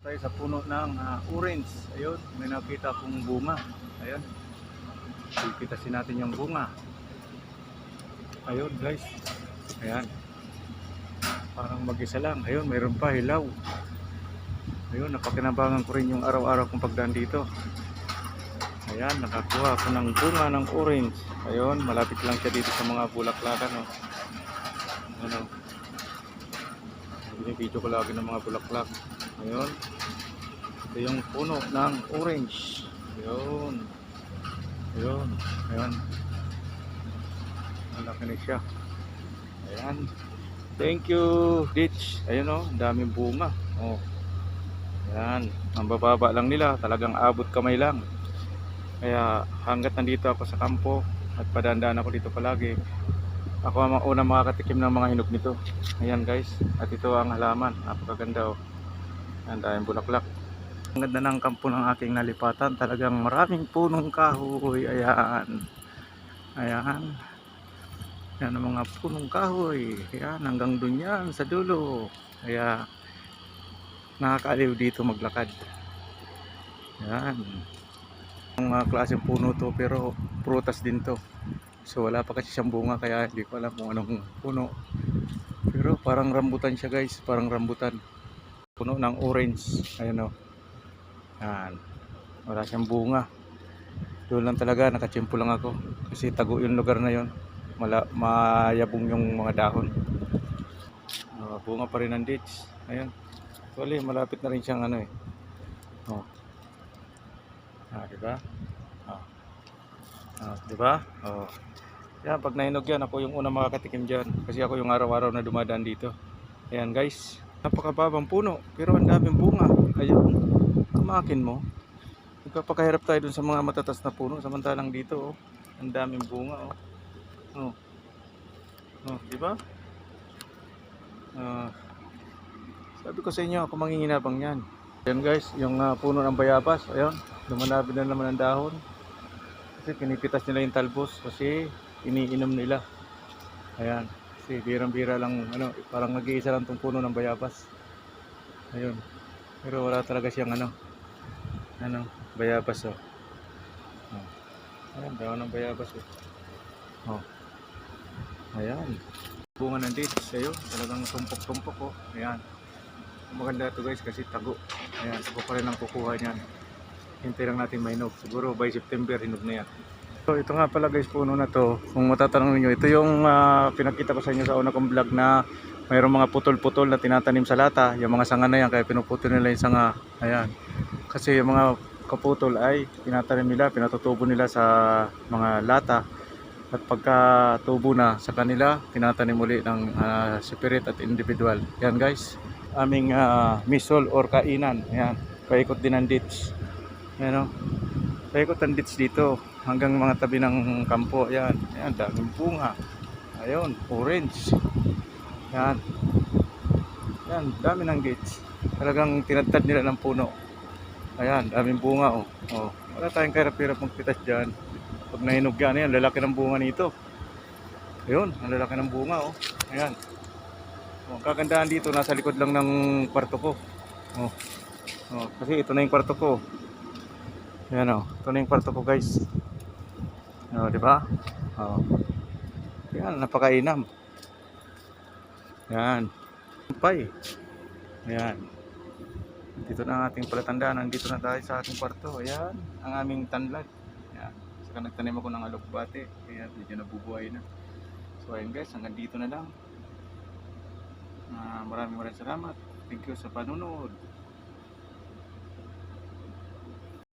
Tayo sa puno ng orange. Ayun, may nakita akong bunga. Ayun, pipitasin natin yung bunga. Ayun guys, ayan, parang mag-isa lang. Ayun, mayroon pa hilaw. Ayun, napakinabangan ko rin yung araw-araw kong pagdaan dito. Ayan, nakakuha ako ng bunga ng orange. Ayun, malapit lang siya dito sa mga bulaklakan. Oh. Ano, video ko lagi ng mga bulaklak. Ayun, ito yung puno ng orange. Ayun, ayun, ayun, malaki na siya. Ayan, thank you Ditch. Ayun o, daming bunga. Oh, ayan, ang bababa lang nila, talagang abot kamay lang. Kaya hanggat nandito ako sa kampo at padandaan ako dito palagi, ako ang unang makakatikim ng mga hinog nito. Ayan guys, at ito ang halaman, napakaganda. Oh, ang daming bulaklak. Ang ganda ng kampo ng aking nalipatan, talagang maraming punong kahoy. Ayan, ayan, yan ang mga punong kahoy. Ayan, hanggang dun yan sa dulo. Kaya nakakaaliw dito maglakad. Ayan, ang mga klaseng puno to, pero prutas din to. So wala pa kasi siyang bunga, kaya hindi ko alam kung anong puno. Pero parang rambutan siya guys, parang rambutan. Puno ng orange. Ayan o. Ayan, wala siyang bunga. Doon lang talaga, nakachimpo lang ako. Kasi tago yung lugar na yon. Mayabong yung mga dahon. Bunga pa rin ng dates. Ayan. Actually, malapit na rin siyang ano eh. Oh. Diba? Diba? Oh. Yan, pag nahinog yan, ako yung unang makakatikim dyan. Kasi ako yung araw-araw na dumadaan dito. Ayan guys, napakababang puno, pero ang daming bunga. Ayun, kamakin mo. Nagpapakahirap tayo dun sa mga matatas na puno. Samantalang dito, oh, ang daming bunga. Oh. Diba? Sabi ko sa inyo, ako manginginabang yan. Ayan guys, yung puno ng bayabas. Ayun, lumalapit na naman ang dahon. Kasi pinipitas nila yung talbos kasi iniinom nila. Ayan, kasi birang-bira lang, ano, parang nag-iisa lang tong puno ng bayabas. Ayun, pero wala talaga siyang ano, bayabas. Oh. Ayan, dahon ng bayabas. Oh. Ayan, bunga ng dates. Ayun, talagang tumpok-tumpok. Oh. Ayan, maganda ito guys kasi tago. Ayan, ako pa rin ang kukuha niyan. Hintay lang natin mainog. Siguro by September hinog na yan. So ito nga pala guys, puno na to. Kung matatanong niyo, ito yung pinakita ko sa inyo sa una kong vlog na mayroong mga putol-putol na tinatanim sa lata. Yung mga sanga na yan, kaya pinuputol nila yung sanga. Ayan, kasi yung mga kaputol ay tinatanim nila, pinatutubo nila sa mga lata. At pagka tubo na sa kanila, tinatanim uli ng separate at individual. Yan guys, aming misol or kainan. Ayan, paikot din ang ditch. Ayan o, paikot ang ditch dito hanggang mga tabi ng kampo. Ayan, ayan, daming bunga. Ayun, orange. Ayan, ayan, dami ng ditch. Talagang tinadtad nila ng puno. Ayan, daming bunga. Wala tayong kahirap-hirap magpitas dyan. Pag nahinog yan, ayan, lalaki ng bunga nito. Ayun, ang lalaki ng bunga. Ayan, kagandahan dito, nasa likod lang ng kwarto ko. Kasi ito na yung kwarto ko. Ayan ito na yung kwarto ko guys. Diba? Ayan, napakainam. Ayan, pay. Ayan, dito na ang ating palatandaan. Nandito na tayo sa ating kwarto. Ayan, ang aming tanlad. Ayan, saka nagtanim ako ng alugbate. Ayan, medyo nabubuhay na. So ayun guys, hanggang dito na lang. Maraming salamat. Thank you sa panunod.